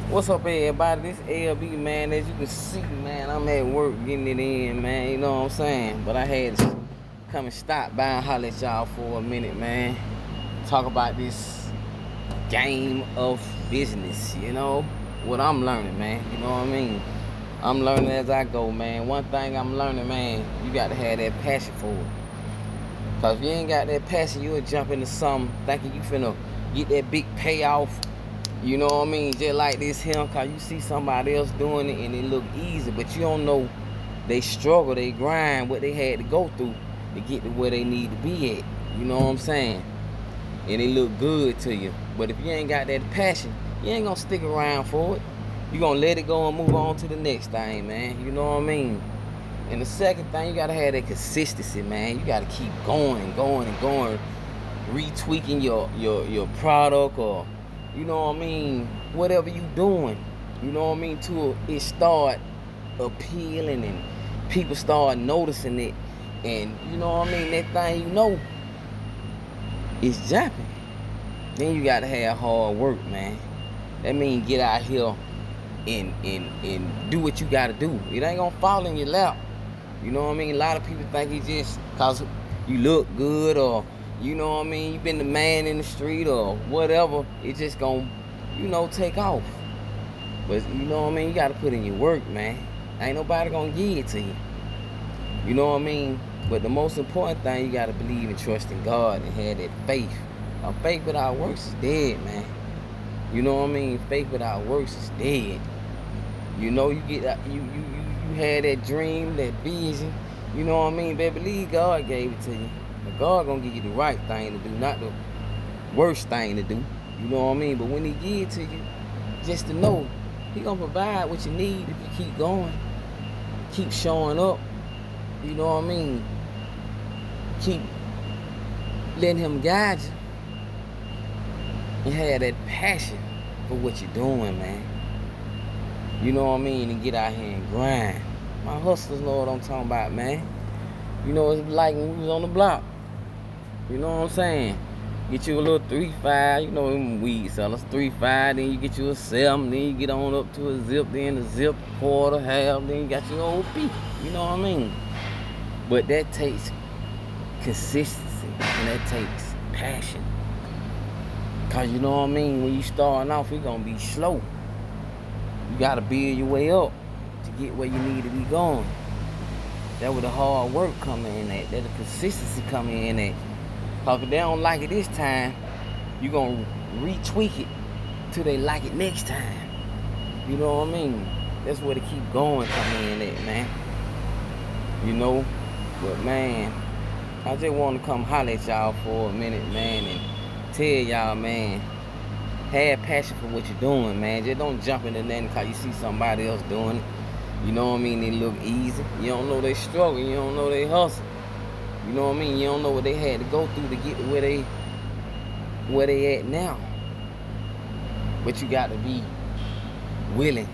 What's up, everybody? This LB, man. As you can see, man, I'm at work getting it in, man. You know what I'm saying? But I had to come and stop by and holler at y'all for a minute, man. Talk about this game of business, you know? What I'm learning, man. You know what I mean? I'm learning as I go, man. One thing I'm learning, man, you got to have that passion for it. Because if you ain't got that passion, you'll jump into something thinking you finna get that big payoff. You know what I mean? Just like this here, cause you see somebody else doing it and it look easy, but you don't know they struggle, they grind, what they had to go through to get to where they need to be at. You know what I'm saying? And it look good to you. But if you ain't got that passion, you ain't gonna stick around for it. You gonna let it go and move on to the next thing, man. You know what I mean? And the second thing, you gotta have that consistency, man. You gotta keep going and going and going, retweaking your product, or you know what I mean, whatever you doing, you know what I mean, till it start appealing and people start noticing it, and you know what I mean, that thing, you know, it's jumping. Then you gotta have hard work, man. That means get out here and do what you gotta do. It ain't gonna fall in your lap. You know what I mean? A lot of people think it's just cause you look good, or you know what I mean, you been the man in the street or whatever, it just gonna, you know, take off. But you know what I mean, you gotta put in your work, man. Ain't nobody gonna give it to you. You know what I mean? But the most important thing, you gotta believe and trust in God and have that faith. Now, faith without works is dead, man. You know what I mean? Faith without works is dead. You know, you get you had that dream, that vision. You know what I mean? Baby, believe God gave it to you. But God gonna give you the right thing to do, not the worst thing to do. You know what I mean? But when He give it to you, just to know He gonna provide what you need if you keep going, keep showing up. You know what I mean? Keep letting Him guide you, and have that passion for what you're doing, man. You know what I mean? And get out here and grind. My hustlers know what I'm talking about, man. You know, it's like when we was on the block. You know what I'm saying? Get you a little 3-5, you know them weed sellers, 3-5, then you get you a 7, then you get on up to a zip, then a zip, quarter, half, then you got your old P. You know what I mean? But that takes consistency, and that takes passion. Cause you know what I mean, when you starting off, it's gonna be slow. You gotta build your way up to get where you need to be going. That where the hard work come in at, that the consistency come in at. Cause if they don't like it this time, you gonna retweak it till they like it next time. You know what I mean? That's where the keep going come in at, man. You know? But man, I just want to come holler at y'all for a minute, man, and tell y'all, man, have passion for what you're doing, man. Just don't jump into nothing cause you see somebody else doing it. You know what I mean? They look easy. You don't know they struggle. You don't know they hustle. You know what I mean? You don't know what they had to go through to get to where they at now. But you got to be willing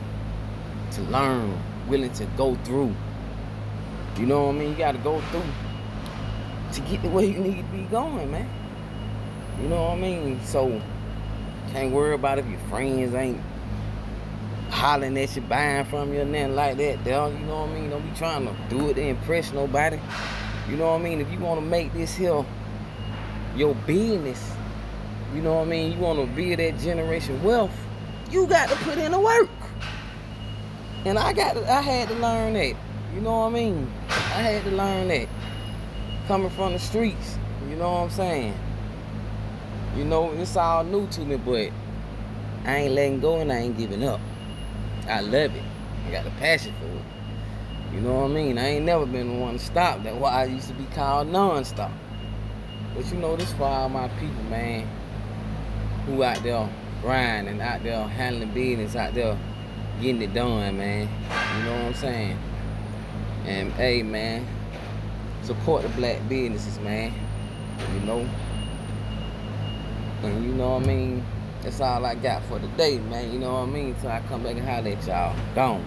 to learn, willing to go through. You know what I mean? You got to go through to get to where you need to be going, man. You know what I mean? So, can't worry about if your friends ain't hollering at you, buying from you, and nothing like that, though. You know what I mean? Don't be trying to do it to impress nobody. You know what I mean? If you want to make this here your business, you know what I mean? You want to build that generation wealth, you got to put in the work. And I had to learn that. You know what I mean? I had to learn that. Coming from the streets, you know what I'm saying? You know, it's all new to me, but I ain't letting go and I ain't giving up. I love it. I got a passion for it. You know what I mean? I ain't never been the one to stop. That's why I used to be called non-stop. But you know, this for all my people, man, who out there grinding, out there handling business, out there getting it done, man. You know what I'm saying? And hey, man, support the black businesses, man. You know? And you know what I mean? That's all I got for today, man. You know what I mean? Till I come back and holler at y'all. Gone.